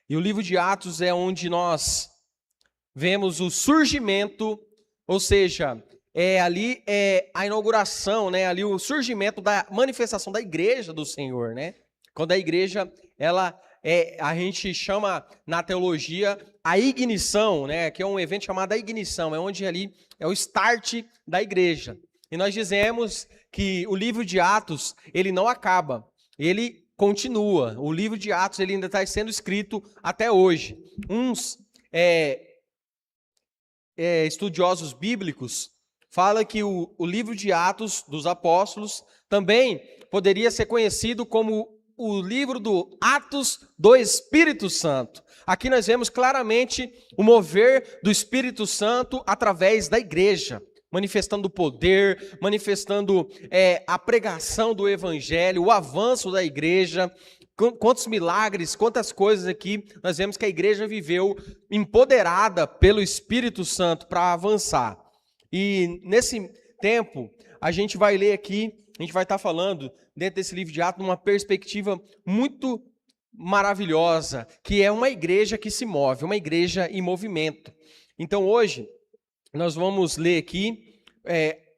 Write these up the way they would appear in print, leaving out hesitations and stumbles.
E o livro de Atos é onde nós vemos o surgimento, ou seja, ali é a inauguração, né? Ali o surgimento da manifestação da igreja do Senhor, né? Quando a igreja, a gente chama na teologia a ignição, né? Que é um evento chamado a ignição, é onde ali é o start da igreja. E nós dizemos que o livro de Atos, ele não acaba, ele continua. O livro de Atos, ele ainda está sendo escrito até hoje. Uns estudiosos bíblicos falam que o livro de Atos dos Apóstolos também poderia ser conhecido como o livro do Atos do Espírito Santo. Aqui nós vemos claramente o mover do Espírito Santo através da igreja, manifestando o poder, manifestando a pregação do evangelho, o avanço da igreja. Quantos milagres, quantas coisas aqui nós vemos que a igreja viveu empoderada pelo Espírito Santo para avançar. E nesse tempo, a gente vai ler aqui, a gente vai estar falando dentro desse livro de Atos numa perspectiva muito maravilhosa, que é uma igreja que se move, uma igreja em movimento. Então hoje, nós vamos ler aqui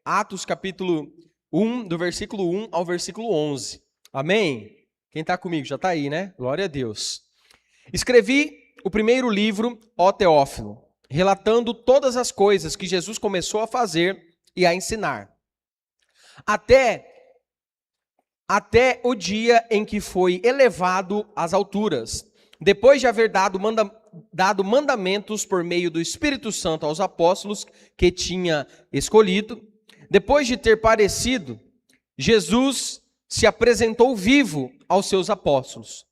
Atos capítulo 1, do versículo 1 ao versículo 11. Amém? Quem está comigo já está aí, né? Glória a Deus. Escrevi o primeiro livro, ó Teófilo, relatando todas as coisas que Jesus começou a fazer e a ensinar, até o dia em que foi elevado às alturas, depois de haver dado mandamentos por meio do Espírito Santo aos apóstolos que tinha escolhido. Depois de ter parecido, Jesus se apresentou vivo aos seus apóstolos,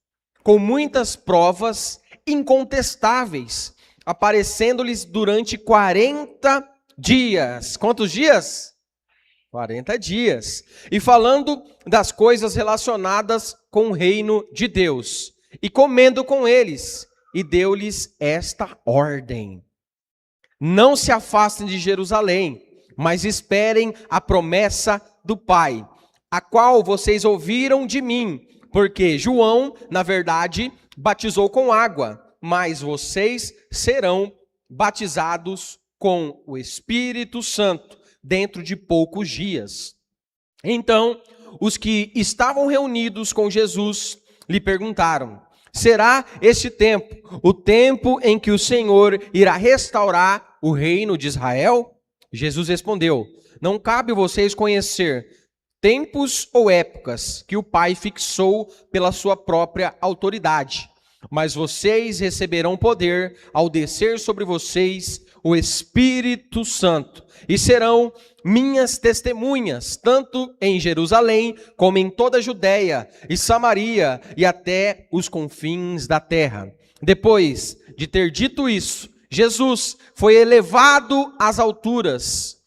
com muitas provas incontestáveis, aparecendo-lhes durante 40 dias. Quantos dias? 40 dias. E falando das coisas relacionadas com o reino de Deus, e comendo com eles, e deu-lhes esta ordem: não se afastem de Jerusalém, mas esperem a promessa do Pai, a qual vocês ouviram de mim, porque João, na verdade, batizou com água, mas vocês serão batizados com o Espírito Santo dentro de poucos dias. Então, os que estavam reunidos com Jesus lhe perguntaram: será este tempo o tempo em que o Senhor irá restaurar o reino de Israel? Jesus respondeu: não cabe vocês conhecer tempos ou épocas que o Pai fixou pela sua própria autoridade, mas vocês receberão poder ao descer sobre vocês o Espírito Santo, e serão minhas testemunhas, tanto em Jerusalém, como em toda a Judéia e Samaria, e até os confins da terra. Depois de ter dito isso, Jesus foi elevado às alturas,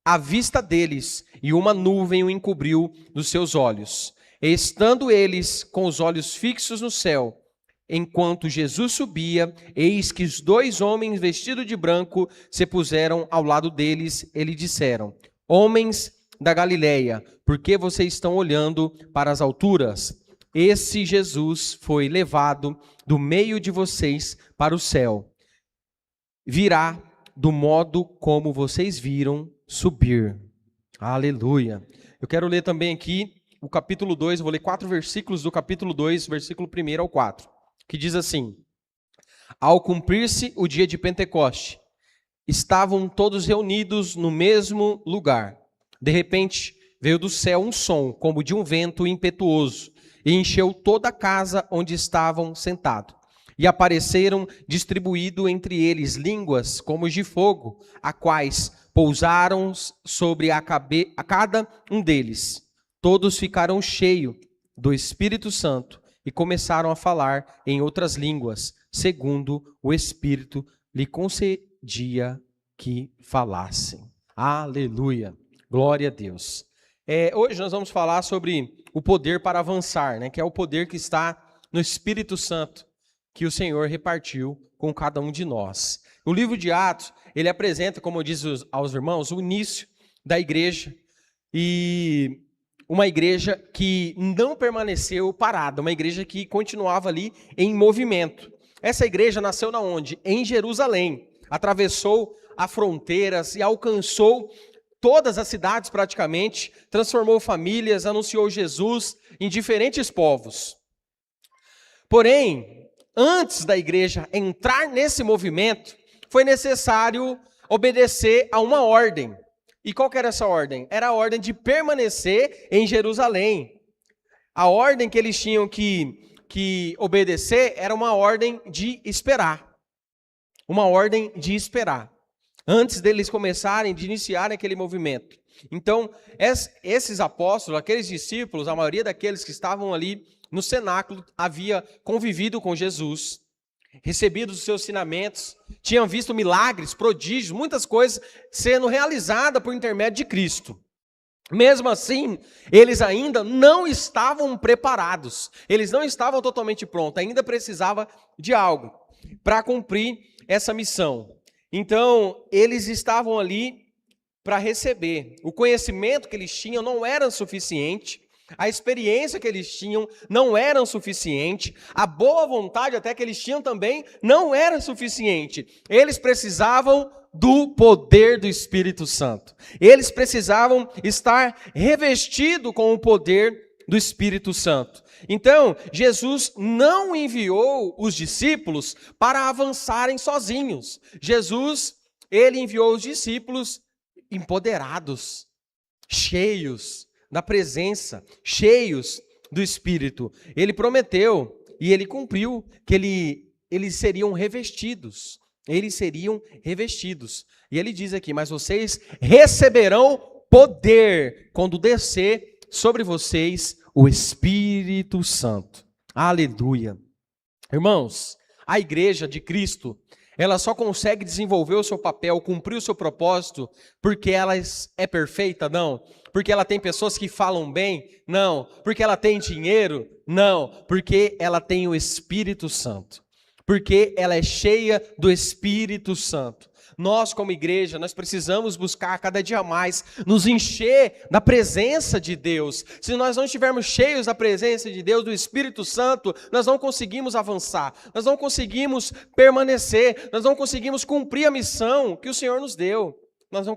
à vista deles, e uma nuvem o encobriu dos seus olhos. E estando eles com os olhos fixos no céu, enquanto Jesus subia, eis que os dois homens vestidos de branco se puseram ao lado deles e lhe disseram: homens da Galileia, por que vocês estão olhando para as alturas? Esse Jesus foi levado do meio de vocês para o céu. Virá do modo como vocês viram subir. Aleluia. Eu quero ler também aqui o capítulo 2, vou ler 4 versículos do capítulo 2, versículo 1 ao 4, que diz assim: ao cumprir-se o dia de Pentecoste, estavam todos reunidos no mesmo lugar. De repente, veio do céu um som, como de um vento impetuoso, e encheu toda a casa onde estavam sentados. E apareceram distribuído entre eles línguas como de fogo, a quais pousaram sobre a cada um deles. Todos ficaram cheios do Espírito Santo e começaram a falar em outras línguas, segundo o Espírito lhe concedia que falassem. Aleluia. Glória a Deus. Hoje nós vamos falar sobre o poder para avançar, né? Que é o poder que está no Espírito Santo, que o Senhor repartiu com cada um de nós. O livro de Atos, ele apresenta, como eu disse aos irmãos, o início da igreja, e uma igreja que não permaneceu parada, uma igreja que continuava ali em movimento. essa igreja nasceu na onde? Em Jerusalém. Atravessou as fronteiras e alcançou todas as cidades praticamente, transformou famílias, anunciou Jesus em diferentes povos. Porém, antes da igreja entrar nesse movimento, foi necessário obedecer a uma ordem. E qual que era essa ordem? Era a ordem de permanecer em Jerusalém. A ordem que eles tinham que obedecer era uma ordem de esperar. Uma ordem de esperar. Antes deles começarem, de iniciarem aquele movimento. Então, esses apóstolos, aqueles discípulos, a maioria daqueles que estavam ali no cenáculo, havia convivido com Jesus, recebido os seus ensinamentos, tinham visto milagres, prodígios, muitas coisas sendo realizadas por intermédio de Cristo. Mesmo assim, eles ainda não estavam preparados, eles não estavam totalmente prontos, ainda precisava de algo para cumprir essa missão. Então, eles estavam ali para receber. O conhecimento que eles tinham não era suficiente, a experiência que eles tinham não era suficiente, a boa vontade até que eles tinham também não era suficiente. Eles precisavam do poder do Espírito Santo. Eles precisavam estar revestidos com o poder do Espírito Santo. Então, Jesus não enviou os discípulos para avançarem sozinhos. Jesus, ele enviou os discípulos empoderados, cheios da presença, cheios do Espírito. Ele prometeu e ele cumpriu que eles seriam revestidos. Eles seriam revestidos. E ele diz aqui, mas vocês receberão poder quando descer sobre vocês o Espírito Santo. Aleluia. Irmãos, a igreja de Cristo, ela só consegue desenvolver o seu papel, cumprir o seu propósito, porque ela é perfeita? Não. Porque ela tem pessoas que falam bem? Não. Porque ela tem dinheiro? Não. Porque ela tem o Espírito Santo. Porque ela é cheia do Espírito Santo. Nós, como igreja, nós precisamos buscar cada dia mais nos encher da presença de Deus. Se nós não estivermos cheios da presença de Deus, do Espírito Santo, nós não conseguimos avançar, nós não conseguimos permanecer, nós não conseguimos cumprir a missão que o Senhor nos deu. Nós não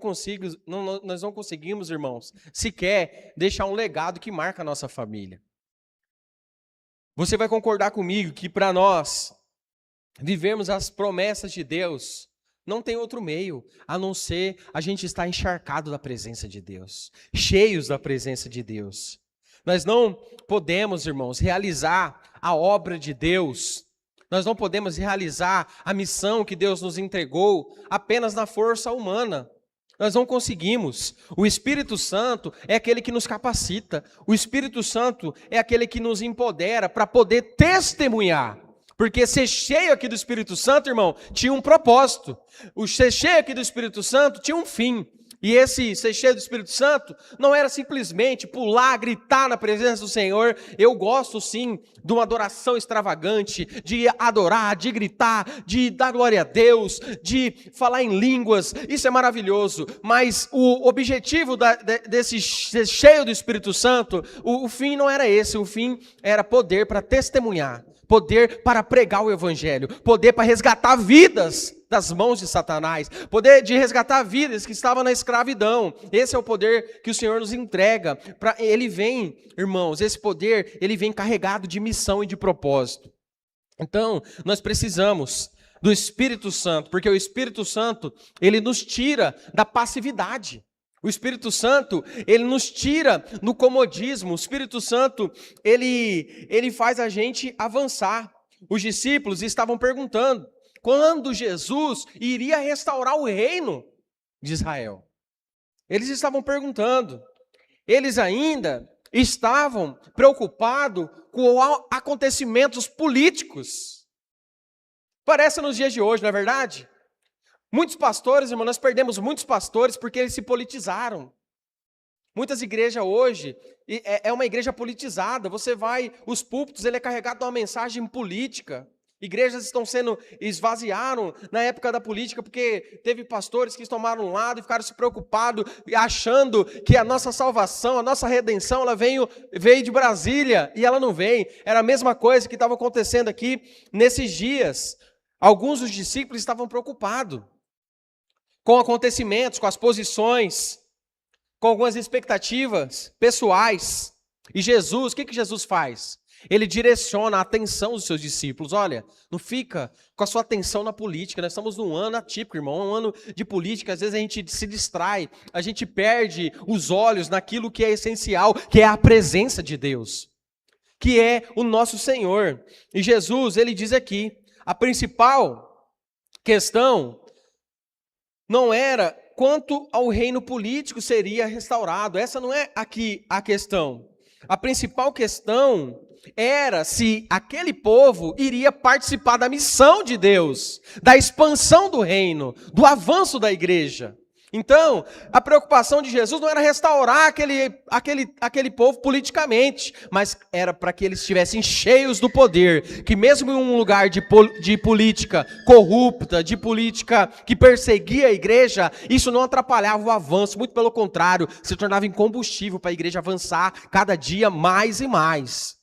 conseguimos, irmãos, sequer deixar um legado que marca a nossa família. Você vai concordar comigo que para nós vivermos as promessas de Deus, não tem outro meio, a não ser a gente estar encharcado da presença de Deus, cheios da presença de Deus. Nós não podemos, irmãos, realizar a obra de Deus, nós não podemos realizar a missão que Deus nos entregou apenas na força humana. Nós não conseguimos. O Espírito Santo é aquele que nos capacita, o Espírito Santo é aquele que nos empodera para poder testemunhar. Porque ser cheio aqui do Espírito Santo, irmão, tinha um propósito. O ser cheio aqui do Espírito Santo tinha um fim. E esse ser cheio do Espírito Santo não era simplesmente pular, gritar na presença do Senhor. Eu gosto sim de uma adoração extravagante, de adorar, de gritar, de dar glória a Deus, de falar em línguas. Isso é maravilhoso. Mas o objetivo desse ser cheio do Espírito Santo, o fim não era esse. O fim era poder para testemunhar. Poder para pregar o Evangelho, poder para resgatar vidas das mãos de Satanás, poder de resgatar vidas que estavam na escravidão. Esse é o poder que o Senhor nos entrega. Ele vem, irmãos, esse poder, ele vem carregado de missão e de propósito. Então, nós precisamos do Espírito Santo, porque o Espírito Santo, ele nos tira da passividade. O Espírito Santo, ele nos tira do comodismo. O Espírito Santo, ele faz a gente avançar. Os discípulos estavam perguntando quando Jesus iria restaurar o reino de Israel. Eles estavam perguntando. Eles ainda estavam preocupados com acontecimentos políticos. Parece nos dias de hoje, não é verdade? Muitos pastores, irmão, nós perdemos muitos pastores porque eles se politizaram. Muitas igrejas hoje, é uma igreja politizada. Você vai, os púlpitos, ele é carregado de uma mensagem política. Igrejas estão sendo esvaziaram na época da política porque teve pastores que tomaram um lado e ficaram se preocupados, achando que a nossa salvação, a nossa redenção, ela veio de Brasília e ela não veio. Era a mesma coisa que estava acontecendo aqui nesses dias. Alguns dos discípulos estavam preocupados com acontecimentos, com as posições, com algumas expectativas pessoais. E Jesus, o que Jesus faz? Ele direciona a atenção dos seus discípulos. Olha, não fica com a sua atenção na política. Nós estamos num ano atípico, irmão, um ano de política. Às vezes a gente se distrai, a gente perde os olhos naquilo que é essencial, que é a presença de Deus, que é o nosso Senhor. E Jesus, ele diz aqui, a principal questão não era quanto ao reino político seria restaurado. Essa não é aqui a questão. A principal questão era se aquele povo iria participar da missão de Deus, da expansão do reino, do avanço da igreja. Então, a preocupação de Jesus não era restaurar aquele povo politicamente, mas era para que eles estivessem cheios do poder, que mesmo em um lugar de política corrupta, de política que perseguia a igreja, isso não atrapalhava o avanço, muito pelo contrário, se tornava em combustível para a igreja avançar cada dia mais e mais.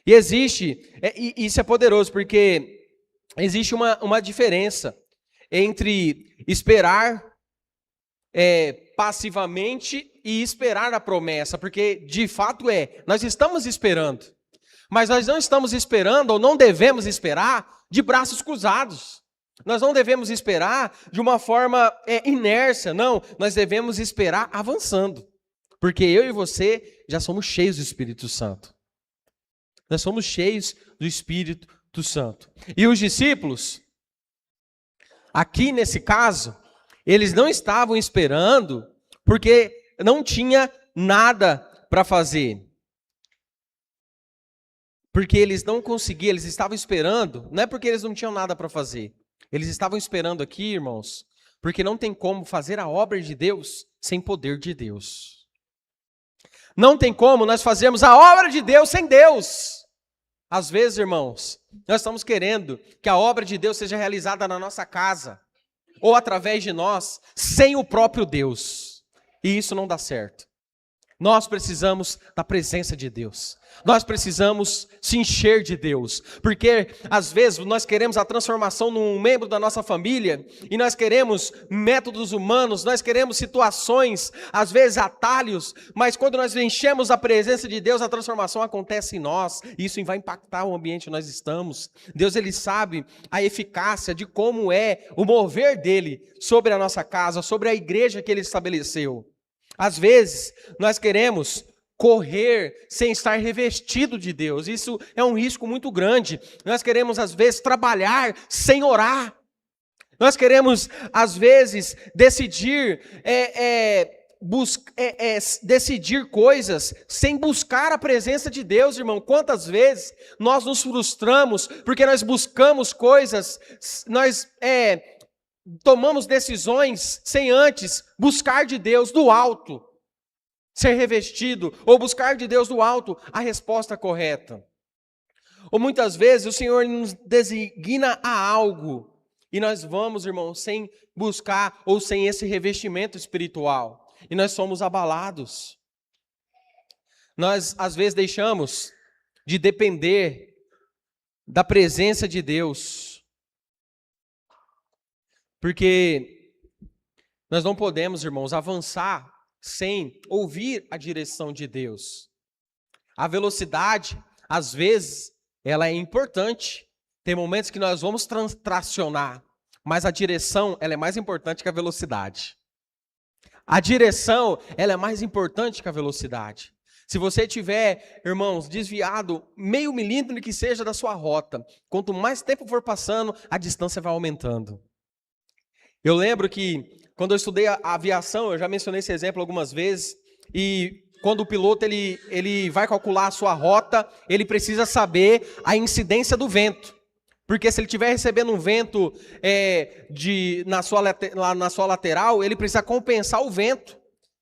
E isso é poderoso, porque existe uma diferença entre esperar passivamente e esperar a promessa, porque de fato nós estamos esperando, mas nós não estamos esperando, ou não devemos esperar, de braços cruzados. Nós não devemos esperar de uma forma inércia, não, nós devemos esperar avançando, porque eu e você já somos cheios do Espírito Santo. Nós somos cheios do Espírito Santo. E os discípulos, aqui nesse caso, eles não estavam esperando porque não tinha nada para fazer. Porque eles não conseguiam, eles estavam esperando, não é porque eles não tinham nada para fazer. Eles estavam esperando aqui, irmãos, porque não tem como fazer a obra de Deus sem poder de Deus. Não tem como nós fazermos a obra de Deus sem Deus. Às vezes, irmãos, nós estamos querendo que a obra de Deus seja realizada na nossa casa, ou através de nós, sem o próprio Deus. E isso não dá certo. Nós precisamos da presença de Deus. Nós precisamos se encher de Deus. Porque, às vezes, nós queremos a transformação num membro da nossa família, e nós queremos métodos humanos, nós queremos situações, às vezes atalhos, mas quando nós enchemos a presença de Deus, a transformação acontece em nós, e isso vai impactar o ambiente onde nós estamos. Deus, ele sabe a eficácia de como é o mover dele sobre a nossa casa, sobre a igreja que ele estabeleceu. Às vezes, nós queremos correr sem estar revestido de Deus. Isso é um risco muito grande. Nós queremos, às vezes, trabalhar sem orar. Nós queremos, às vezes, decidir decidir coisas sem buscar a presença de Deus, irmão. Quantas vezes nós nos frustramos porque nós buscamos coisas, nós tomamos decisões sem antes buscar de Deus do alto, ser revestido, ou buscar de Deus do alto a resposta correta. Ou muitas vezes o Senhor nos designa a algo, e nós vamos, irmão, sem buscar ou sem esse revestimento espiritual, e nós somos abalados. Nós, às vezes, deixamos de depender da presença de Deus, porque nós não podemos, irmãos, avançar sem ouvir a direção de Deus. A velocidade, às vezes, ela é importante. Tem momentos que nós vamos tracionar, mas a direção, ela é mais importante que a velocidade. A direção, ela é mais importante que a velocidade. Se você tiver, irmãos, desviado meio milímetro que seja da sua rota, quanto mais tempo for passando, a distância vai aumentando. Eu lembro que quando eu estudei a aviação, eu já mencionei esse exemplo algumas vezes, e quando o piloto ele vai calcular a sua rota, ele precisa saber a incidência do vento. Porque se ele estiver recebendo um vento na sua lateral, ele precisa compensar o vento.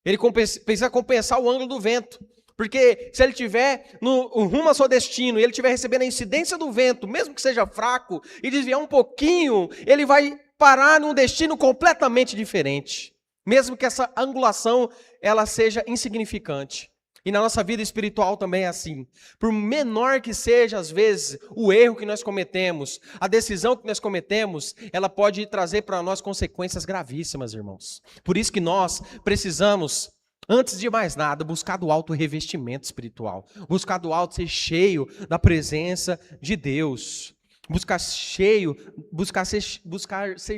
Ele precisa compensar o ângulo do vento. Porque se ele estiver no rumo ao seu destino e ele estiver recebendo a incidência do vento, mesmo que seja fraco, e desviar um pouquinho, ele vai parar num destino completamente diferente. Mesmo que essa angulação ela seja insignificante. E na nossa vida espiritual também é assim. Por menor que seja, às vezes, o erro que nós cometemos, a decisão que nós cometemos, ela pode trazer para nós consequências gravíssimas, irmãos. Por isso que nós precisamos, antes de mais nada, buscar do alto revestimento espiritual. Buscar do alto ser cheio da presença de Deus. Buscar ser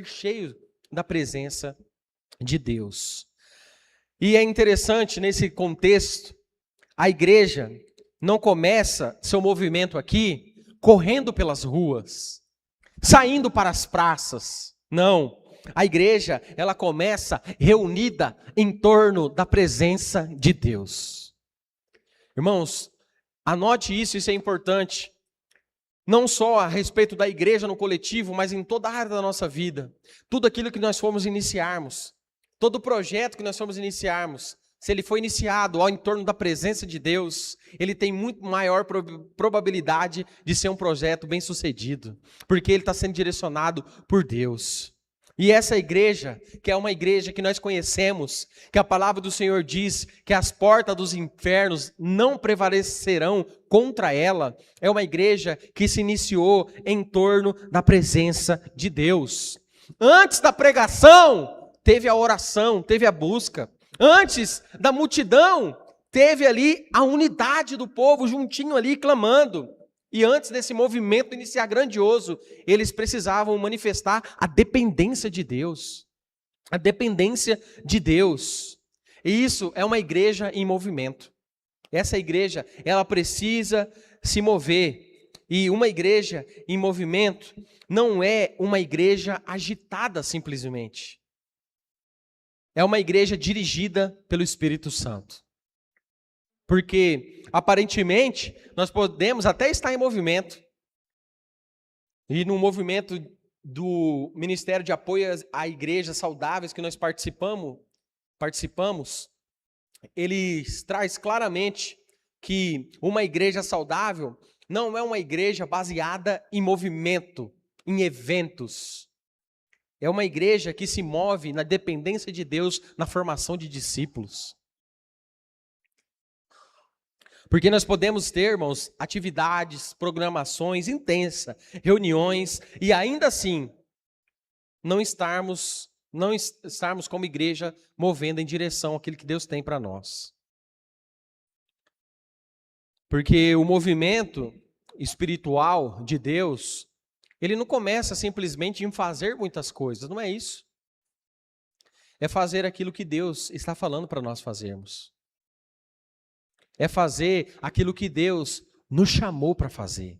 cheio da presença de Deus. E é interessante nesse contexto, a igreja não começa seu movimento aqui correndo pelas ruas, saindo para as praças. Não, a igreja ela começa reunida em torno da presença de Deus. Irmãos, anote isso é importante. Não só a respeito da igreja no coletivo, mas em toda a área da nossa vida. Tudo aquilo que nós fomos iniciarmos, todo projeto que nós fomos iniciarmos, se ele foi iniciado ao entorno da presença de Deus, ele tem muito maior probabilidade de ser um projeto bem sucedido, porque ele está sendo direcionado por Deus. E essa igreja, que é uma igreja que nós conhecemos, que a palavra do Senhor diz que as portas dos infernos não prevalecerão contra ela, é uma igreja que se iniciou em torno da presença de Deus. Antes da pregação, teve a oração, teve a busca. Antes da multidão, teve ali a unidade do povo juntinho ali clamando. E antes desse movimento iniciar grandioso, eles precisavam manifestar a dependência de Deus. A dependência de Deus. E isso é uma igreja em movimento. Essa igreja, ela precisa se mover. E uma igreja em movimento não é uma igreja agitada simplesmente. É uma igreja dirigida pelo Espírito Santo. Porque, aparentemente, nós podemos até estar em movimento. E no movimento do Ministério de Apoio à Igrejas Saudáveis que nós participamos, ele traz claramente que uma igreja saudável não é uma igreja baseada em movimento, em eventos. É uma igreja que se move na dependência de Deus, na formação de discípulos. Porque nós podemos ter, irmãos, atividades, programações intensas, reuniões, e ainda assim, não estarmos como igreja movendo em direção àquilo que Deus tem para nós. Porque o movimento espiritual de Deus, ele não começa simplesmente em fazer muitas coisas, não é isso. É fazer aquilo que Deus está falando para nós fazermos. É fazer aquilo que Deus nos chamou para fazer.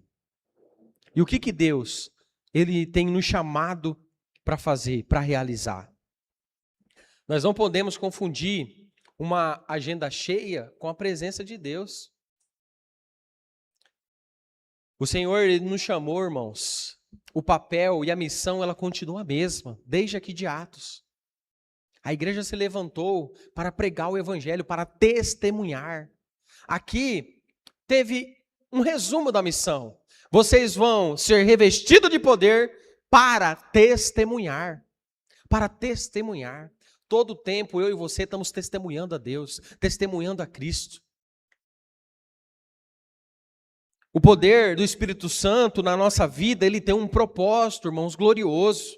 E o que Deus, Ele tem nos chamado para fazer, para realizar? Nós não podemos confundir uma agenda cheia com a presença de Deus. O Senhor, Ele nos chamou, irmãos. O papel e a missão, ela continua a mesma, desde aqui de Atos. A igreja se levantou para pregar o evangelho, para testemunhar. Aqui teve um resumo da missão. Vocês vão ser revestidos de poder para testemunhar. Para testemunhar. Todo o tempo eu e você estamos testemunhando a Deus, testemunhando a Cristo. O poder do Espírito Santo na nossa vida, ele tem um propósito, irmãos, glorioso.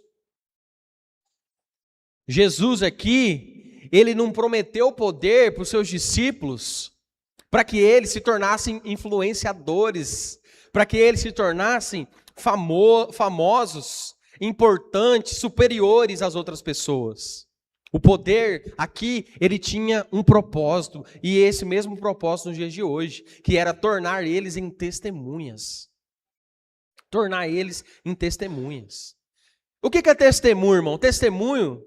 Jesus aqui, ele não prometeu poder para os seus discípulos, para que eles se tornassem influenciadores, para que eles se tornassem famosos, importantes, superiores às outras pessoas. O poder aqui, ele tinha um propósito, e esse mesmo propósito nos dias de hoje, que era tornar eles em testemunhas. Tornar eles em testemunhas. O que é testemunho, irmão? Testemunho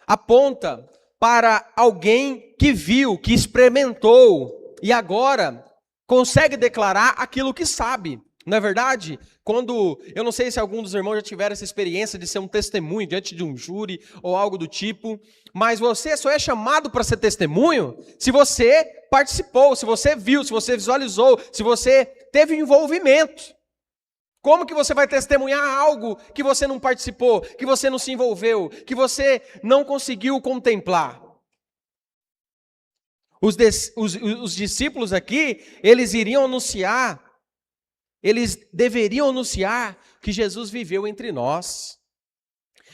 aponta para alguém que viu, que experimentou, e agora consegue declarar aquilo que sabe. Não é verdade? Quando, eu não sei se algum dos irmãos já tiveram essa experiência de ser um testemunho diante de um júri ou algo do tipo, mas você só é chamado para ser testemunho se você participou, se você viu, se você visualizou, se você teve envolvimento. Como que você vai testemunhar algo que você não participou, que você não se envolveu, que você não conseguiu contemplar? Os discípulos aqui, eles deveriam anunciar que Jesus viveu entre nós,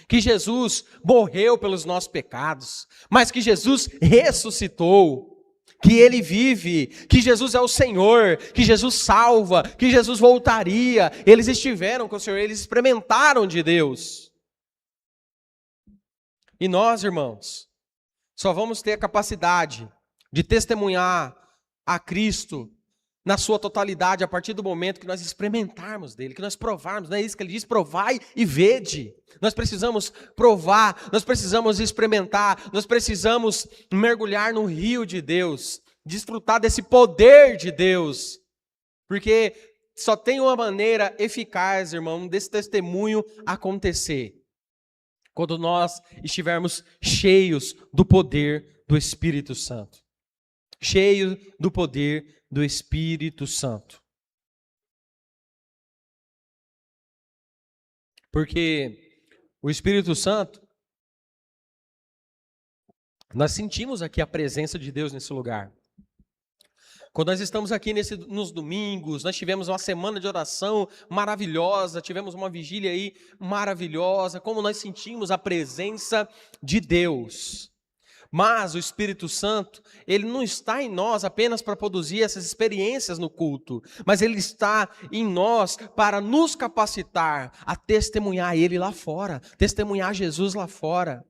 que Jesus morreu pelos nossos pecados, mas que Jesus ressuscitou, que Ele vive, que Jesus é o Senhor, que Jesus salva, que Jesus voltaria. Eles estiveram com o Senhor, eles experimentaram de Deus. E nós, irmãos, só vamos ter a capacidade de testemunhar a Cristo na sua totalidade a partir do momento que nós experimentarmos dele, que nós provarmos. Não é isso que ele diz? Provai e vede. Nós precisamos provar, nós precisamos experimentar, nós precisamos mergulhar no rio de Deus, desfrutar desse poder de Deus, porque só tem uma maneira eficaz, irmão, desse testemunho acontecer, quando nós estivermos cheios do poder do Espírito Santo. Cheio do poder do Espírito Santo. Porque o Espírito Santo, nós sentimos aqui a presença de Deus nesse lugar. Quando nós estamos aqui nos domingos, nós tivemos uma semana de oração maravilhosa, tivemos uma vigília aí maravilhosa, como nós sentimos a presença de Deus. Mas o Espírito Santo, ele não está em nós apenas para produzir essas experiências no culto, mas ele está em nós para nos capacitar a testemunhar Ele lá fora, testemunhar Jesus lá fora,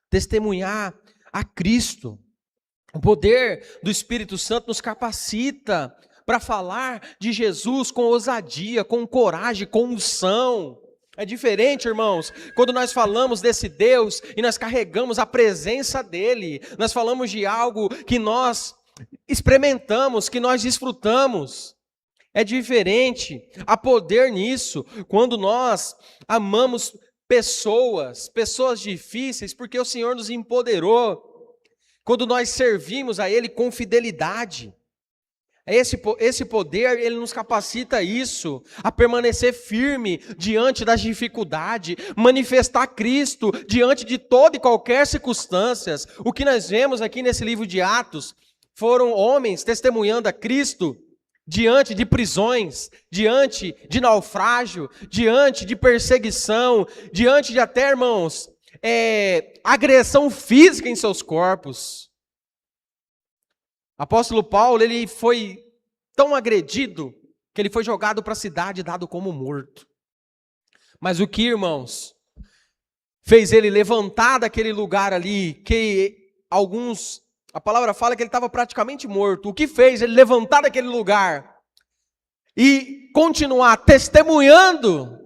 testemunhar a Cristo. O poder do Espírito Santo nos capacita para falar de Jesus com ousadia, com coragem, com unção. É diferente, irmãos, quando nós falamos desse Deus e nós carregamos a presença dEle, nós falamos de algo que nós experimentamos, que nós desfrutamos. É diferente, há poder nisso, quando nós amamos pessoas difíceis, porque o Senhor nos empoderou, quando nós servimos a Ele com fidelidade. Esse poder, ele nos capacita a permanecer firme diante das dificuldades, manifestar Cristo diante de toda e qualquer circunstância. O que nós vemos aqui nesse livro de Atos foram homens testemunhando a Cristo diante de prisões, diante de naufrágio, diante de perseguição, diante de até, irmãos, agressão física em seus corpos. Apóstolo Paulo, ele foi tão agredido que ele foi jogado para a cidade, dado como morto. Mas o que, irmãos, fez ele levantar daquele lugar ali, que a palavra fala que ele estava praticamente morto. O que fez ele levantar daquele lugar e continuar testemunhando,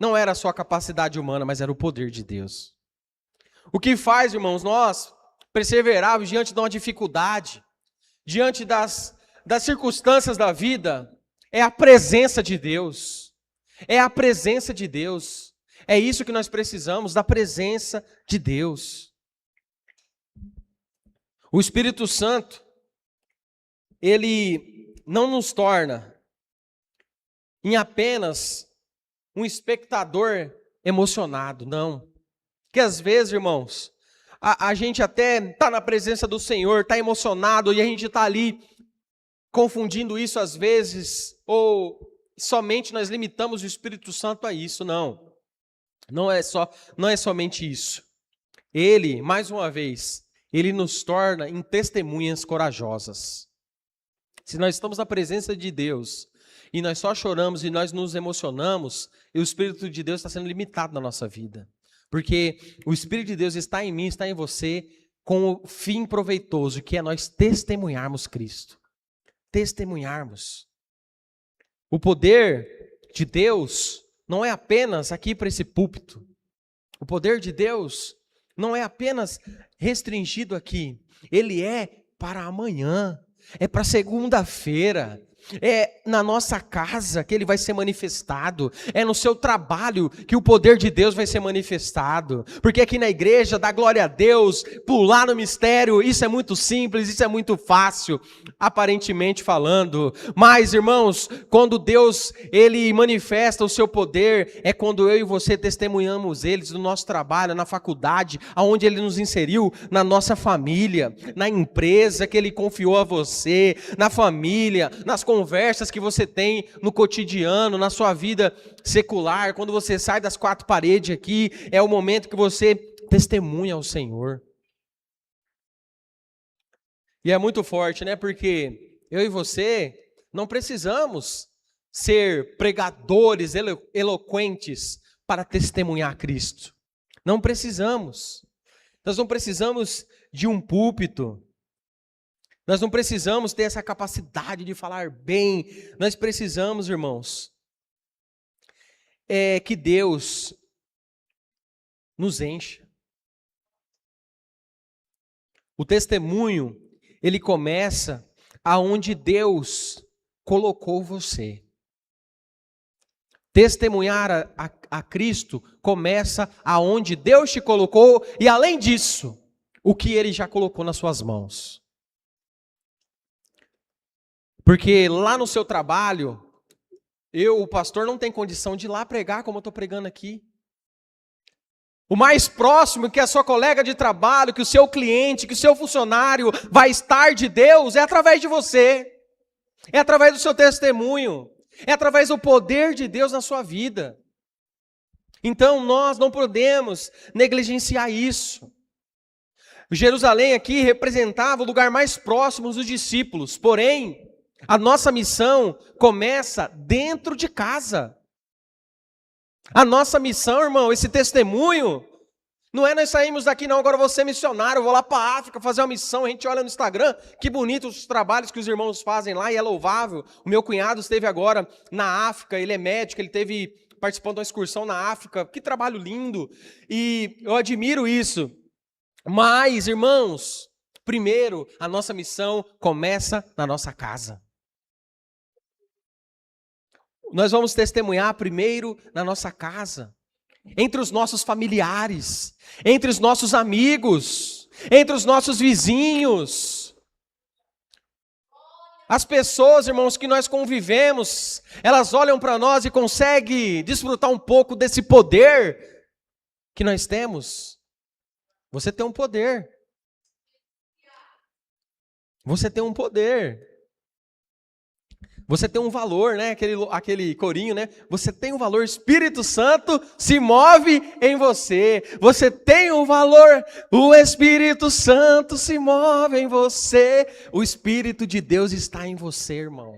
não era a sua capacidade humana, mas era o poder de Deus. O que faz, irmãos, nós perseverarmos diante de uma dificuldade, diante das circunstâncias da vida, é a presença de Deus. É a presença de Deus. É isso que nós precisamos, da presença de Deus. O Espírito Santo, ele não nos torna em apenas um espectador emocionado, não. Porque às vezes, irmãos, a gente até está na presença do Senhor, está emocionado, e a gente está ali confundindo isso às vezes, ou somente nós limitamos o Espírito Santo a isso. Não. Não é somente isso. Ele, mais uma vez, ele nos torna em testemunhas corajosas. Se nós estamos na presença de Deus, e nós só choramos e nós nos emocionamos, e o Espírito de Deus está sendo limitado na nossa vida. Porque o Espírito de Deus está em mim, está em você, com o fim proveitoso, que é nós testemunharmos Cristo. Testemunharmos. O poder de Deus não é apenas aqui para esse púlpito. O poder de Deus não é apenas restringido aqui. Ele é para amanhã, é para segunda-feira, é na nossa casa que ele vai ser manifestado, é no seu trabalho que o poder de Deus vai ser manifestado, porque aqui na igreja dá glória a Deus, pular no mistério, isso é muito simples, isso é muito fácil, aparentemente falando, mas irmãos, quando Deus ele manifesta o seu poder, é quando eu e você testemunhamos eles no nosso trabalho, na faculdade, aonde ele nos inseriu, na nossa família, na empresa que ele confiou a você, na família, nas conversas que você tem no cotidiano, na sua vida secular, quando você sai das quatro paredes aqui, é o momento que você testemunha ao Senhor. E é muito forte, né? Porque eu e você não precisamos ser pregadores eloquentes para testemunhar Cristo. Não precisamos. Nós não precisamos de um púlpito. Nós não precisamos ter essa capacidade de falar bem. Nós precisamos, irmãos, que Deus nos encha. O testemunho, ele começa aonde Deus colocou você. Testemunhar a Cristo começa aonde Deus te colocou e, além disso, o que Ele já colocou nas suas mãos. Porque lá no seu trabalho, o pastor, não tem condição de ir lá pregar como eu estou pregando aqui. O mais próximo que a sua colega de trabalho, que o seu cliente, que o seu funcionário vai estar de Deus é através de você. É através do seu testemunho. É através do poder de Deus na sua vida. Então nós não podemos negligenciar isso. Jerusalém aqui representava o lugar mais próximo dos discípulos. Porém, a nossa missão começa dentro de casa. A nossa missão, irmão, esse testemunho, não é nós saímos daqui, não, agora eu vou ser missionário, eu vou lá para a África fazer uma missão, a gente olha no Instagram, que bonito os trabalhos que os irmãos fazem lá, e é louvável. O meu cunhado esteve agora na África, ele é médico, ele esteve participando de uma excursão na África, que trabalho lindo, e eu admiro isso. Mas, irmãos, primeiro, a nossa missão começa na nossa casa. Nós vamos testemunhar primeiro na nossa casa, entre os nossos familiares, entre os nossos amigos, entre os nossos vizinhos. As pessoas, irmãos, que nós convivemos, elas olham para nós e conseguem desfrutar um pouco desse poder que nós temos. Você tem um poder. Você tem um poder. Você tem um valor, né? Aquele corinho, né? Você tem um valor. Espírito Santo se move em você. Você tem um valor. O Espírito Santo se move em você. O Espírito de Deus está em você, irmão.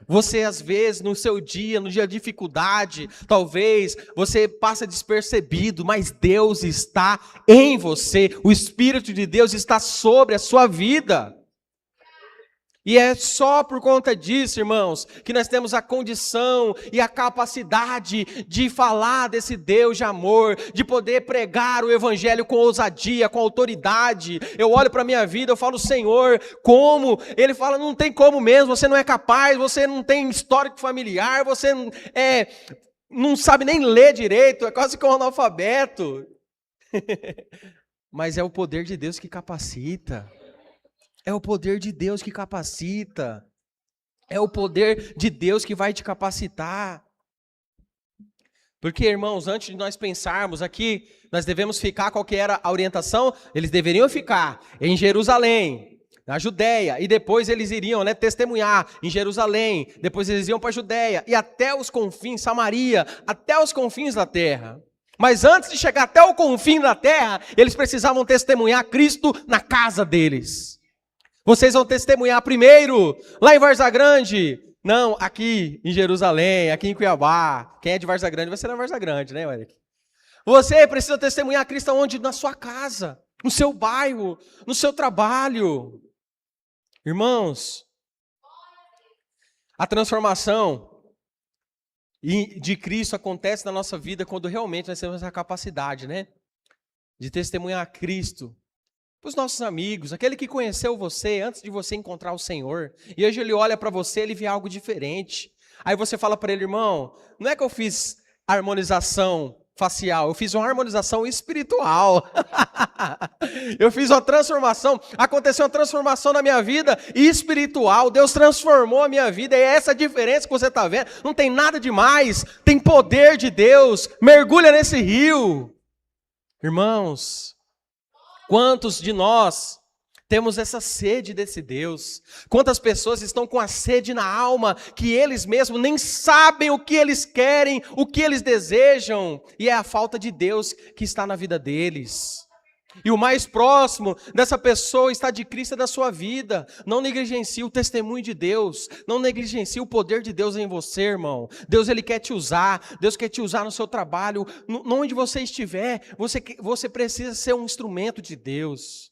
Você, às vezes, no seu dia, no dia de dificuldade, talvez você passa despercebido, mas Deus está em você. O Espírito de Deus está sobre a sua vida. E é só por conta disso, irmãos, que nós temos a condição e a capacidade de falar desse Deus de amor, de poder pregar o Evangelho com ousadia, com autoridade. Eu olho para a minha vida, eu falo, Senhor, como? Ele fala, não tem como mesmo, você não é capaz, você não tem histórico familiar, você não sabe nem ler direito, é quase que um analfabeto. Mas é o poder de Deus que capacita. É o poder de Deus que capacita. É o poder de Deus que vai te capacitar. Porque, irmãos, antes de nós pensarmos aqui, nós devemos ficar, qual que era a orientação? Eles deveriam ficar em Jerusalém, na Judéia, e depois eles iriam, testemunhar em Jerusalém, depois eles iam para a Judéia, e até os confins, Samaria, até os confins da terra. Mas antes de chegar até o confim da terra, eles precisavam testemunhar Cristo na casa deles. Vocês vão testemunhar primeiro, lá em Várzea Grande. Não, aqui em Jerusalém, aqui em Cuiabá. Quem é de Várzea Grande vai ser na Várzea Grande, né, Eric? Você precisa testemunhar Cristo onde? Na sua casa, no seu bairro, no seu trabalho. Irmãos, a transformação de Cristo acontece na nossa vida quando realmente nós temos a capacidade, de testemunhar Cristo para os nossos amigos, aquele que conheceu você antes de você encontrar o Senhor, e hoje ele olha para você, ele vê algo diferente. Aí você fala para ele, irmão, não é que eu fiz harmonização facial, eu fiz uma harmonização espiritual. Eu fiz uma transformação, aconteceu uma transformação na minha vida espiritual, Deus transformou a minha vida, e é essa a diferença que você está vendo, não tem nada demais, tem poder de Deus, mergulha nesse rio. Irmãos, quantos de nós temos essa sede desse Deus? Quantas pessoas estão com a sede na alma, que eles mesmos nem sabem o que eles querem, o que eles desejam, e é a falta de Deus que está na vida deles. E o mais próximo dessa pessoa está de Cristo na sua vida. Não negligencie o testemunho de Deus, não negligencie o poder de Deus em você, irmão. Deus, ele quer te usar, Deus quer te usar no seu trabalho, onde você estiver, você precisa ser um instrumento de Deus.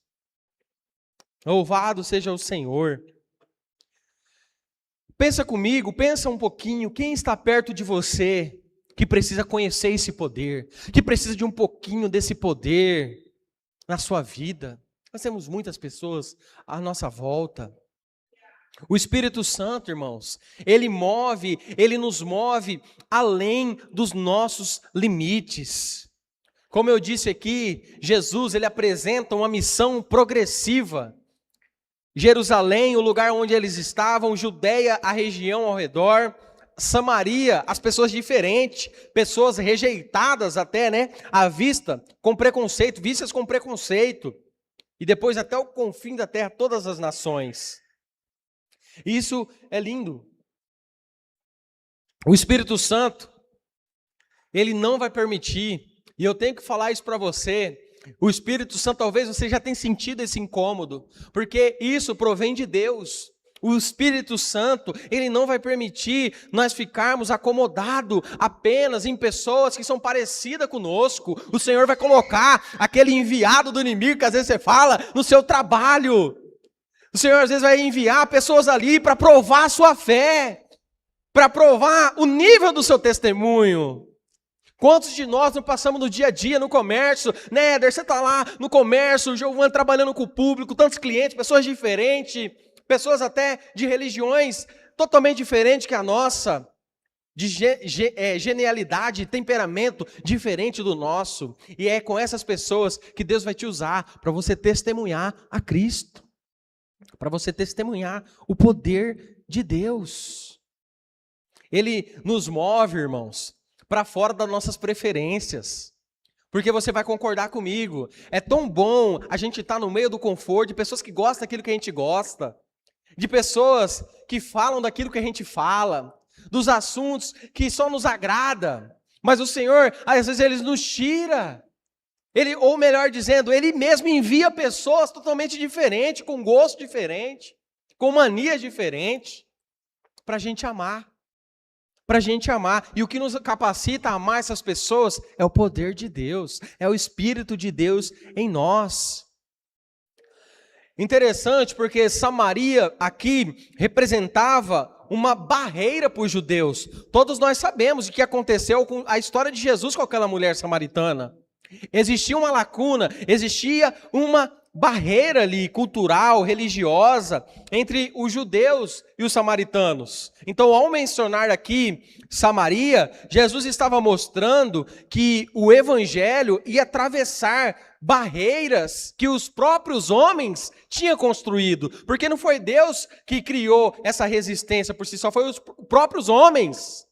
Louvado seja o Senhor. Pensa comigo, pensa um pouquinho, quem está perto de você que precisa conhecer esse poder, que precisa de um pouquinho desse poder na sua vida? Nós temos muitas pessoas à nossa volta. O Espírito Santo, irmãos, ele nos move além dos nossos limites. Como eu disse aqui, Jesus, ele apresenta uma missão progressiva. Jerusalém, o lugar onde eles estavam, Judeia, a região ao redor, Samaria, as pessoas diferentes, pessoas rejeitadas até, né, à vista, com preconceito, vistas com preconceito, e depois até o confim da terra, todas as nações. Isso é lindo. O Espírito Santo, ele não vai permitir, e eu tenho que falar isso para você, o Espírito Santo, talvez você já tenha sentido esse incômodo, porque isso provém de Deus. O Espírito Santo, ele não vai permitir nós ficarmos acomodados apenas em pessoas que são parecidas conosco. O Senhor vai colocar aquele enviado do inimigo, que às vezes você fala, no seu trabalho. O Senhor às vezes vai enviar pessoas ali para provar a sua fé, para provar o nível do seu testemunho. Quantos de nós não passamos no dia a dia, no comércio, né, Éder, você está lá no comércio, o Giovanni trabalhando com o público, tantos clientes, pessoas diferentes, pessoas até de religiões totalmente diferentes que a nossa, de genialidade, temperamento diferente do nosso. E é com essas pessoas que Deus vai te usar para você testemunhar a Cristo, para você testemunhar o poder de Deus. Ele nos move, irmãos, para fora das nossas preferências. Porque você vai concordar comigo, é tão bom a gente estar no meio do conforto, de pessoas que gostam daquilo que a gente gosta, de pessoas que falam daquilo que a gente fala, dos assuntos que só nos agrada, mas o Senhor, às vezes, Ele nos tira. Ou melhor dizendo, Ele mesmo envia pessoas totalmente diferentes, com gosto diferente, com manias diferentes, para a gente amar. Para a gente amar. E o que nos capacita a amar essas pessoas é o poder de Deus, é o Espírito de Deus em nós. Interessante porque Samaria aqui representava uma barreira para os judeus. Todos nós sabemos o que aconteceu com a história de Jesus com aquela mulher samaritana. Existia uma lacuna, existia uma barreira ali, cultural, religiosa, entre os judeus e os samaritanos. Então, ao mencionar aqui Samaria, Jesus estava mostrando que o evangelho ia atravessar barreiras que os próprios homens tinham construído, porque não foi Deus que criou essa resistência por si só, foi os próprios homens.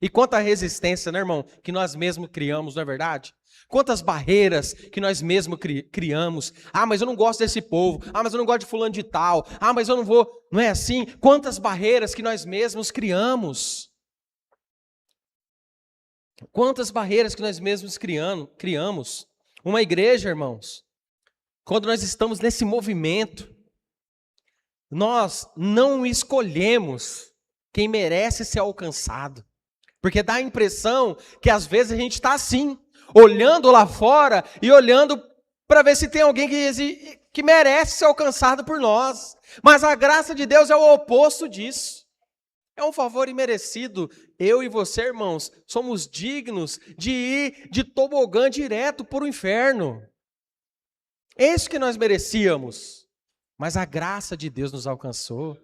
E quanta resistência, né, irmão, que nós mesmos criamos, não é verdade? Quantas barreiras que nós mesmos criamos. Ah, mas eu não gosto desse povo. Ah, mas eu não gosto de fulano de tal. Ah, mas eu não vou. Não é assim? Quantas barreiras que nós mesmos criamos. Quantas barreiras que nós mesmos criamos. Uma igreja, irmãos, quando nós estamos nesse movimento, nós não escolhemos quem merece ser alcançado. Porque dá a impressão que às vezes a gente está assim, olhando lá fora e olhando para ver se tem alguém que merece ser alcançado por nós. Mas a graça de Deus é o oposto disso. É um favor imerecido. Eu e você, irmãos, somos dignos de ir de tobogã direto para o inferno. É isso que nós merecíamos. Mas a graça de Deus nos alcançou.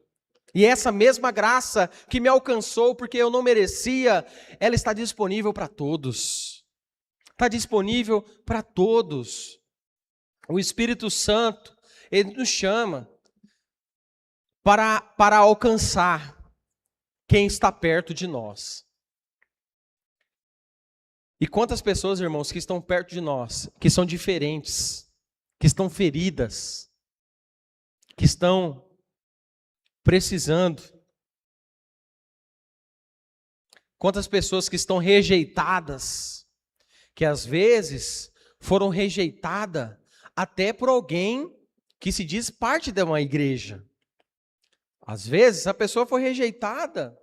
E essa mesma graça que me alcançou porque eu não merecia, ela está disponível para todos. Está disponível para todos. O Espírito Santo, ele nos chama para alcançar quem está perto de nós. E quantas pessoas, irmãos, que estão perto de nós, que são diferentes, que estão feridas, que estão precisando. Quantas pessoas que estão rejeitadas, que às vezes foram rejeitadas até por alguém que se diz parte de uma igreja. Às vezes a pessoa foi rejeitada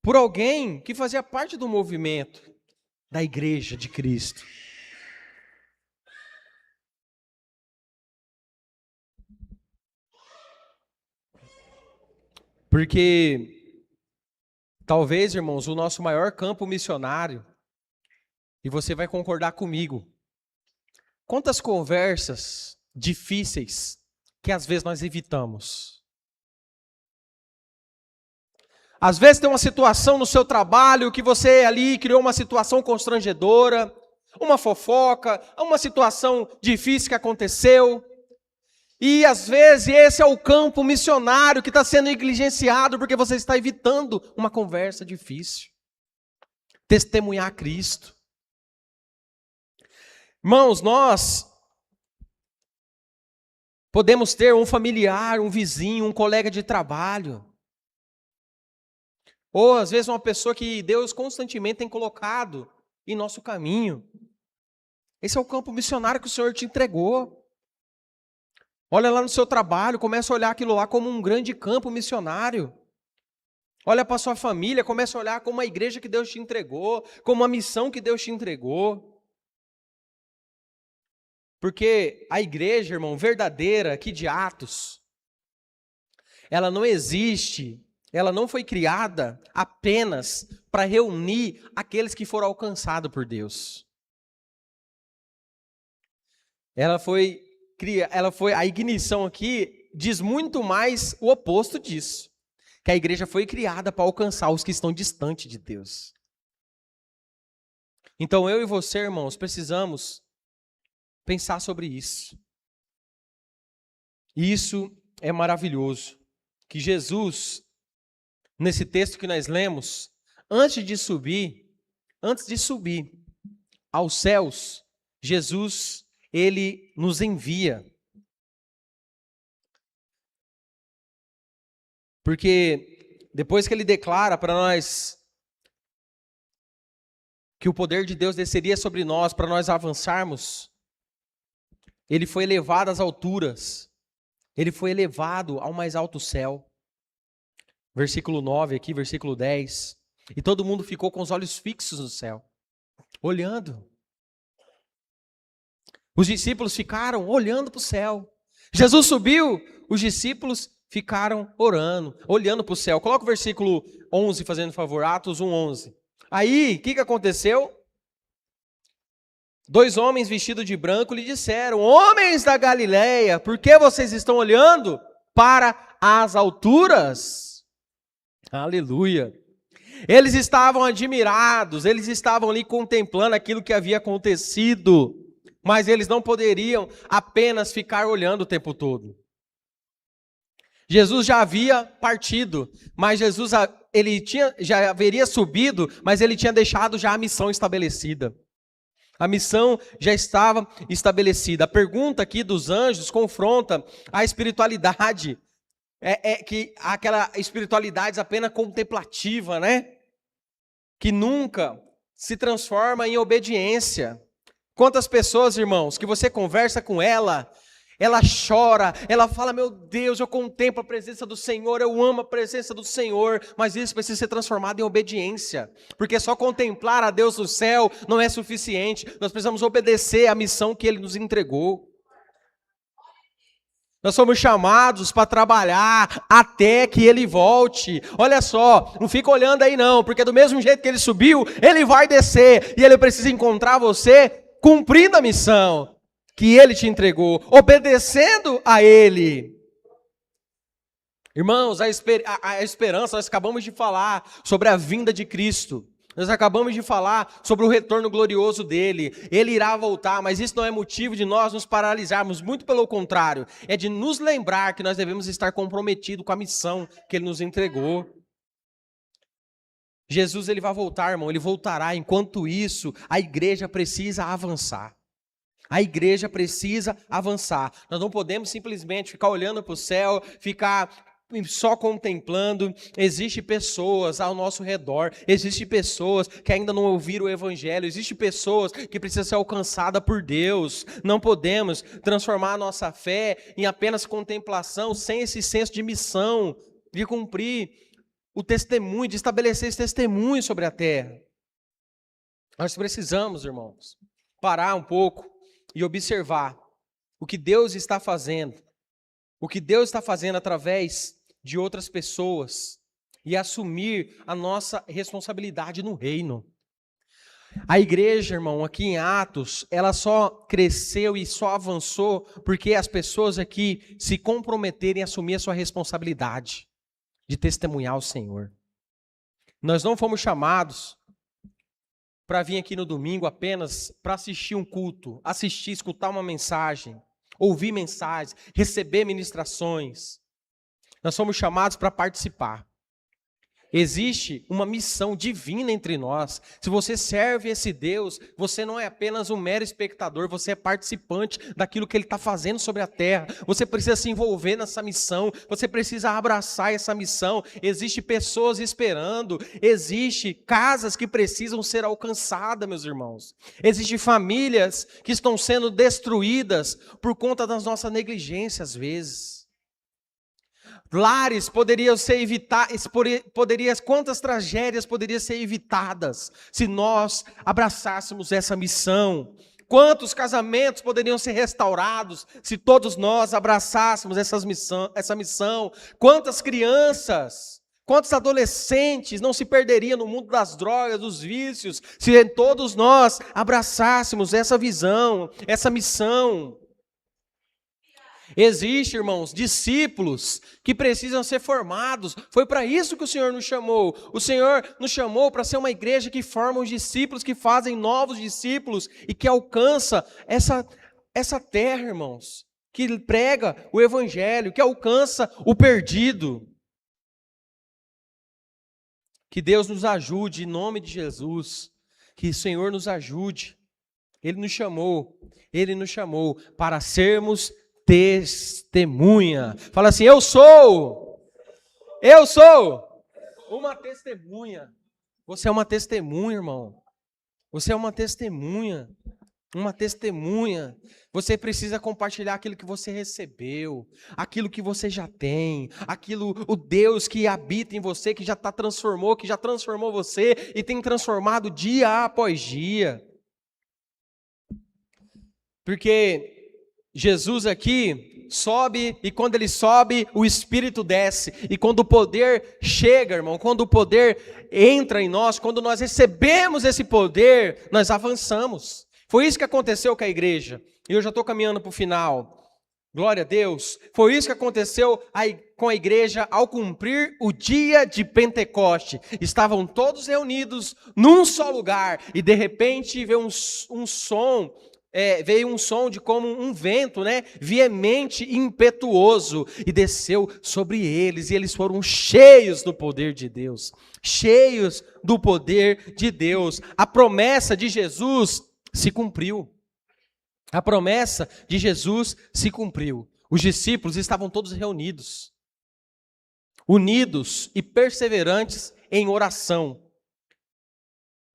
por alguém que fazia parte do movimento da igreja de Cristo. Porque talvez, irmãos, o nosso maior campo missionário, e você vai concordar comigo, quantas conversas difíceis que às vezes nós evitamos. Às vezes tem uma situação no seu trabalho que você ali criou uma situação constrangedora, uma fofoca, uma situação difícil que aconteceu. E às vezes esse é o campo missionário que está sendo negligenciado porque você está evitando uma conversa difícil. Testemunhar Cristo. Irmãos, nós podemos ter um familiar, um vizinho, um colega de trabalho. Ou às vezes uma pessoa que Deus constantemente tem colocado em nosso caminho. Esse é o campo missionário que o Senhor te entregou. Olha lá no seu trabalho, começa a olhar aquilo lá como um grande campo missionário. Olha para a sua família, começa a olhar como uma igreja que Deus te entregou, como uma missão que Deus te entregou. Porque a igreja, irmão, verdadeira aqui de Atos, ela não existe, ela não foi criada apenas para reunir aqueles que foram alcançados por Deus. A ignição aqui diz muito mais o oposto disso. Que a igreja foi criada para alcançar os que estão distantes de Deus. Então eu e você, irmãos, precisamos pensar sobre isso. E isso é maravilhoso. Que Jesus, nesse texto que nós lemos, antes de subir aos céus, Jesus, ele nos envia. Porque depois que ele declara para nós que o poder de Deus desceria sobre nós para nós avançarmos, ele foi elevado às alturas. Ele foi elevado ao mais alto céu. Versículo 9 aqui, versículo 10. E todo mundo ficou com os olhos fixos no céu, olhando. Os discípulos ficaram olhando para o céu. Jesus subiu, os discípulos ficaram orando, olhando para o céu. Coloca o versículo 11, fazendo favor, Atos 1:11. Aí, o que aconteceu? 2 homens vestidos de branco lhe disseram: homens da Galileia, por que vocês estão olhando para as alturas? Aleluia! Eles estavam admirados, eles estavam ali contemplando aquilo que havia acontecido, mas eles não poderiam apenas ficar olhando o tempo todo. Jesus já havia partido, mas Jesus já haveria subido, mas ele tinha deixado já a missão estabelecida. A missão já estava estabelecida. A pergunta aqui dos anjos confronta a espiritualidade, que aquela espiritualidade apenas contemplativa, né? Que nunca se transforma em obediência. Quantas pessoas, irmãos, que você conversa com ela chora, ela fala: meu Deus, eu contemplo a presença do Senhor, eu amo a presença do Senhor, mas isso precisa ser transformado em obediência, porque só contemplar a Deus no céu não é suficiente, nós precisamos obedecer à missão que Ele nos entregou. Nós somos chamados para trabalhar até que Ele volte. Olha só, não fica olhando aí não, porque do mesmo jeito que Ele subiu, Ele vai descer, e Ele precisa encontrar você cumprindo a missão que Ele te entregou, obedecendo a Ele. Irmãos, a esperança, nós acabamos de falar sobre a vinda de Cristo. Nós acabamos de falar sobre o retorno glorioso dele. Ele irá voltar, mas isso não é motivo de nós nos paralisarmos. Muito pelo contrário, é de nos lembrar que nós devemos estar comprometidos com a missão que ele nos entregou. Jesus, ele vai voltar, irmão, ele voltará. Enquanto isso, a igreja precisa avançar. A igreja precisa avançar. Nós não podemos simplesmente ficar olhando para o céu, ficar só contemplando. Existem pessoas ao nosso redor, existem pessoas que ainda não ouviram o evangelho, existem pessoas que precisam ser alcançadas por Deus. Não podemos transformar a nossa fé em apenas contemplação, sem esse senso de missão, de cumprir o testemunho, de estabelecer esse testemunho sobre a terra. Nós precisamos, irmãos, parar um pouco e observar o que Deus está fazendo. O que Deus está fazendo através de outras pessoas e assumir a nossa responsabilidade no reino. A igreja, irmão, aqui em Atos, ela só cresceu e só avançou porque as pessoas aqui se comprometerem a assumir a sua responsabilidade de testemunhar o Senhor. Nós não fomos chamados para vir aqui no domingo apenas para assistir um culto, assistir, escutar uma mensagem, ouvir mensagens, receber ministrações. Nós somos chamados para participar. Existe uma missão divina entre nós. Se você serve esse Deus, você não é apenas um mero espectador, você é participante daquilo que Ele está fazendo sobre a terra. Você precisa se envolver nessa missão, você precisa abraçar essa missão. Existem pessoas esperando, existem casas que precisam ser alcançadas, meus irmãos. Existem famílias que estão sendo destruídas por conta das nossas negligências, às vezes. Lares poderiam ser evitados, quantas tragédias poderiam ser evitadas se nós abraçássemos essa missão? Quantos casamentos poderiam ser restaurados se todos nós abraçássemos essa missão? Quantas crianças, quantos adolescentes não se perderiam no mundo das drogas, dos vícios, se todos nós abraçássemos essa visão, essa missão? Existem, irmãos, discípulos que precisam ser formados. Foi para isso que o Senhor nos chamou. O Senhor nos chamou para ser uma igreja que forma os discípulos, que fazem novos discípulos e que alcança essa terra, irmãos, que prega o evangelho, que alcança o perdido. Que Deus nos ajude, em nome de Jesus. Que o Senhor nos ajude. Ele nos chamou para sermos testemunha. Fala assim: eu sou uma testemunha. Você é uma testemunha, irmão. Você é uma testemunha. Você precisa compartilhar aquilo que você recebeu, aquilo que você já tem, o Deus que habita em você, que já transformou você e tem transformado dia após dia. Porque Jesus aqui sobe, e quando ele sobe, o Espírito desce. E quando o poder chega, irmão, quando o poder entra em nós, quando nós recebemos esse poder, nós avançamos. Foi isso que aconteceu com a igreja. E eu já estou caminhando para o final. Glória a Deus. Foi isso que aconteceu com a igreja ao cumprir o dia de Pentecoste. Estavam todos reunidos num só lugar. E de repente veio um som. Veio um som de como um vento, veemente e impetuoso, e desceu sobre eles, e eles foram cheios do poder de Deus, cheios do poder de Deus. A promessa de Jesus se cumpriu, a promessa de Jesus se cumpriu. Os discípulos estavam todos reunidos, unidos e perseverantes em oração.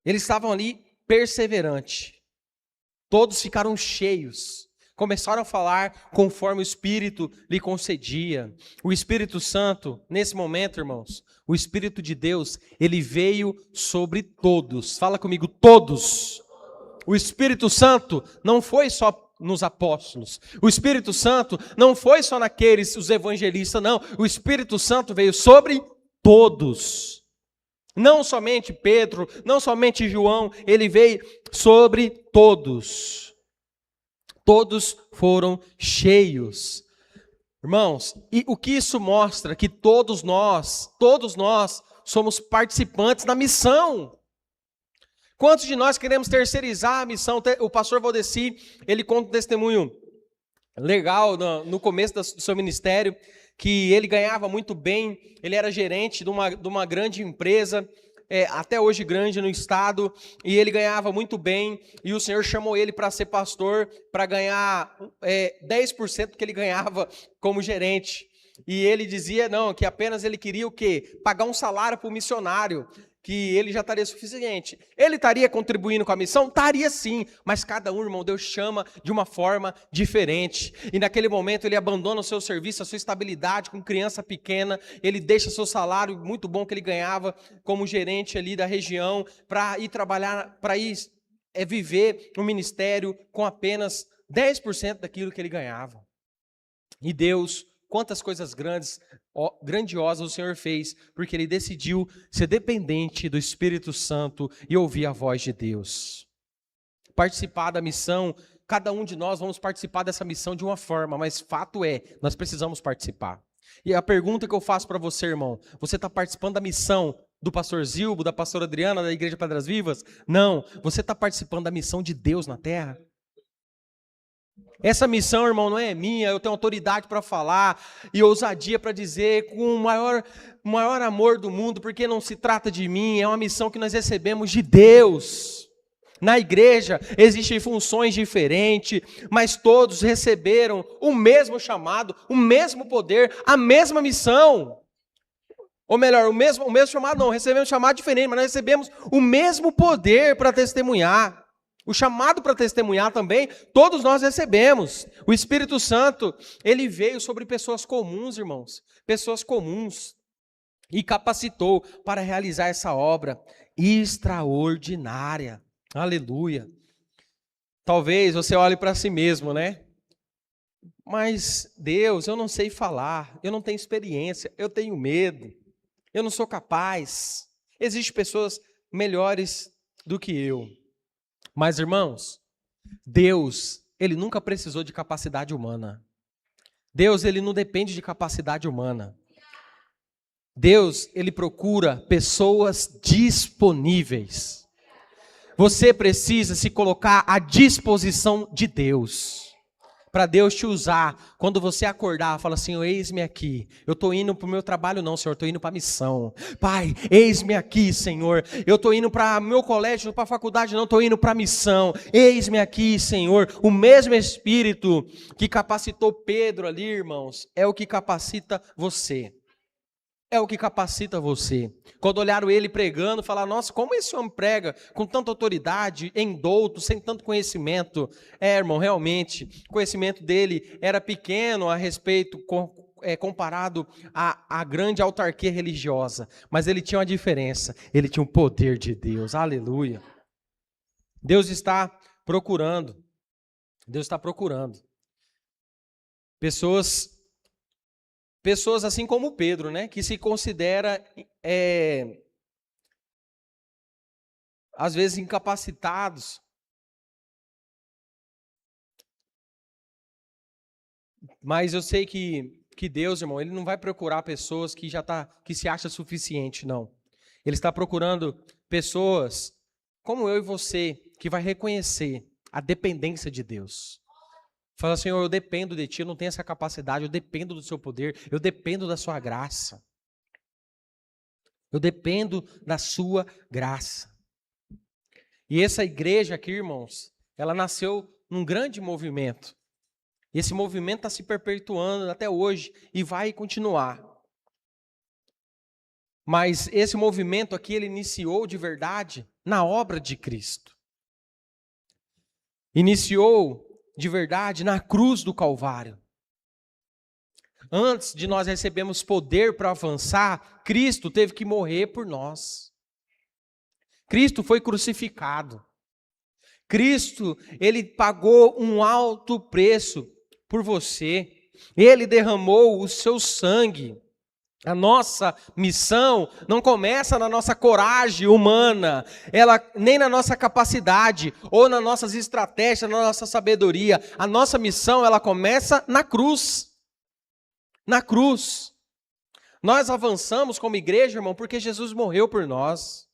Eles estavam ali perseverantes. Todos ficaram cheios, começaram a falar conforme o Espírito lhe concedia. O Espírito Santo, nesse momento, irmãos, o Espírito de Deus, ele veio sobre todos. Fala comigo, todos. O Espírito Santo não foi só nos apóstolos. O Espírito Santo não foi só naqueles, os evangelistas, não. O Espírito Santo veio sobre todos. Não somente Pedro, não somente João, ele veio sobre todos. Todos foram cheios. Irmãos, e o que isso mostra? Que todos nós somos participantes da missão. Quantos de nós queremos terceirizar a missão? O pastor Valdeci, ele conta um testemunho legal no começo do seu ministério, que ele ganhava muito bem, ele era gerente de uma grande empresa, até hoje grande no estado, e ele ganhava muito bem, e o Senhor chamou ele para ser pastor, para ganhar 10% do que ele ganhava como gerente. E ele dizia que apenas ele queria o quê? Pagar um salário para o missionário, que ele já estaria suficiente. Ele estaria contribuindo com a missão? Estaria sim, mas cada um, irmão, Deus chama de uma forma diferente. E naquele momento ele abandona o seu serviço, a sua estabilidade com criança pequena, ele deixa seu salário muito bom que ele ganhava como gerente ali da região, para ir trabalhar, para ir viver no ministério com apenas 10% daquilo que ele ganhava. E Deus, quantas coisas grandiosas o Senhor fez, porque Ele decidiu ser dependente do Espírito Santo e ouvir a voz de Deus. Participar da missão, cada um de nós vamos participar dessa missão de uma forma, mas fato é, nós precisamos participar. E a pergunta que eu faço para você, irmão, você está participando da missão do pastor Zilbo, da pastora Adriana, da Igreja Pedras Vivas? Não, você está participando da missão de Deus na terra. Essa missão, irmão, não é minha, eu tenho autoridade para falar e ousadia para dizer com o maior amor do mundo, porque não se trata de mim, é uma missão que nós recebemos de Deus. Na igreja existem funções diferentes, mas todos receberam o mesmo chamado, o mesmo poder, a mesma missão. Ou melhor, o mesmo chamado não, recebemos um chamado diferente, mas nós recebemos o mesmo poder para testemunhar. O chamado para testemunhar também, todos nós recebemos. O Espírito Santo, ele veio sobre pessoas comuns, irmãos. Pessoas comuns. E capacitou para realizar essa obra extraordinária. Aleluia. Talvez você olhe para si mesmo, né? Mas, Deus, eu não sei falar, eu não tenho experiência, eu tenho medo, eu não sou capaz. Existem pessoas melhores do que eu. Mas, irmãos, Deus, Ele nunca precisou de capacidade humana. Deus, Ele não depende de capacidade humana. Deus, Ele procura pessoas disponíveis. Você precisa se colocar à disposição de Deus. Para Deus te usar, quando você acordar, fala assim, eis-me aqui, eu estou indo para o meu trabalho não, Senhor, estou indo para a missão. Pai, eis-me aqui, Senhor, eu estou indo para o meu colégio, para a faculdade não, estou indo para a missão. Eis-me aqui, Senhor, o mesmo Espírito que capacitou Pedro ali, irmãos, é o que capacita você. É o que capacita você. Quando olharam ele pregando, falaram, nossa, como esse homem prega com tanta autoridade, em douto, sem tanto conhecimento. Irmão, realmente, o conhecimento dele era pequeno a respeito, comparado à grande autarquia religiosa. Mas ele tinha uma diferença, ele tinha o poder de Deus, aleluia. Deus está procurando pessoas assim como Pedro, né, que se considera, às vezes, incapacitados. Mas eu sei que Deus, irmão, Ele não vai procurar pessoas que que se acham suficiente, não. Ele está procurando pessoas como eu e você, que vai reconhecer a dependência de Deus. Fala, Senhor, eu dependo de Ti, eu não tenho essa capacidade, eu dependo do Seu poder, eu dependo da Sua graça. Eu dependo da Sua graça. E essa igreja aqui, irmãos, ela nasceu num grande movimento. E esse movimento está se perpetuando até hoje e vai continuar. Mas esse movimento aqui, ele iniciou de verdade na obra de Cristo. Iniciou de verdade na cruz do Calvário. Antes de nós recebermos poder para avançar, Cristo teve que morrer por nós. Cristo foi crucificado. Cristo, Ele pagou um alto preço por você. Ele derramou o seu sangue. A nossa missão não começa na nossa coragem humana, nem na nossa capacidade, ou nas nossas estratégias, na nossa sabedoria. A nossa missão, ela começa na cruz. Na cruz. Nós avançamos como igreja, irmão, porque Jesus morreu por nós.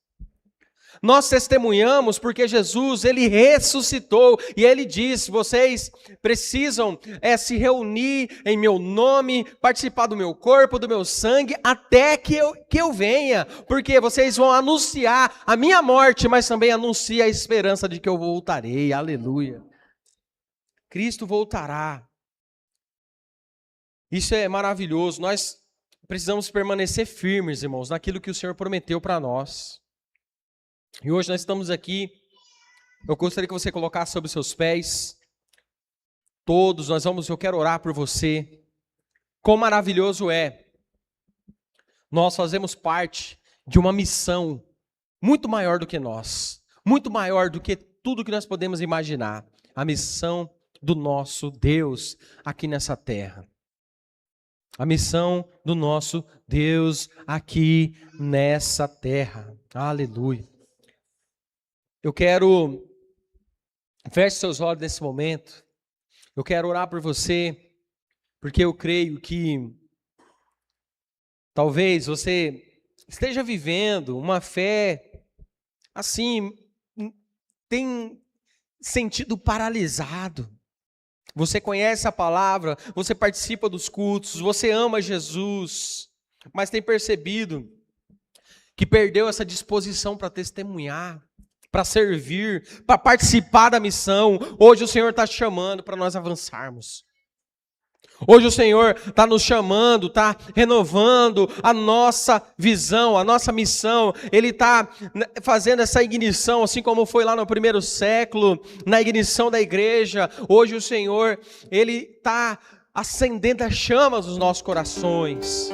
Nós testemunhamos porque Jesus, ele ressuscitou e ele disse, vocês precisam se reunir em meu nome, participar do meu corpo, do meu sangue, até que eu venha, porque vocês vão anunciar a minha morte, mas também anuncia a esperança de que eu voltarei, aleluia. Cristo voltará. Isso é maravilhoso, nós precisamos permanecer firmes, irmãos, naquilo que o Senhor prometeu para nós. E hoje nós estamos aqui, eu gostaria que você colocasse sobre os seus pés, todos, eu quero orar por você. Quão maravilhoso é, nós fazemos parte de uma missão muito maior do que nós, muito maior do que tudo que nós podemos imaginar, a missão do nosso Deus aqui nessa terra. A missão do nosso Deus aqui nessa terra, aleluia. Eu quero, feche seus olhos nesse momento, eu quero orar por você, porque eu creio que talvez você esteja vivendo uma fé, assim, tem sentido paralisado. Você conhece a palavra, você participa dos cultos, você ama Jesus, mas tem percebido que perdeu essa disposição para testemunhar, para servir, para participar da missão. Hoje o Senhor está te chamando para nós avançarmos. Hoje o Senhor está nos chamando, está renovando a nossa visão, a nossa missão. Ele está fazendo essa ignição, assim como foi lá no primeiro século, na ignição da igreja. Hoje o Senhor, Ele está acendendo as chamas dos nossos corações.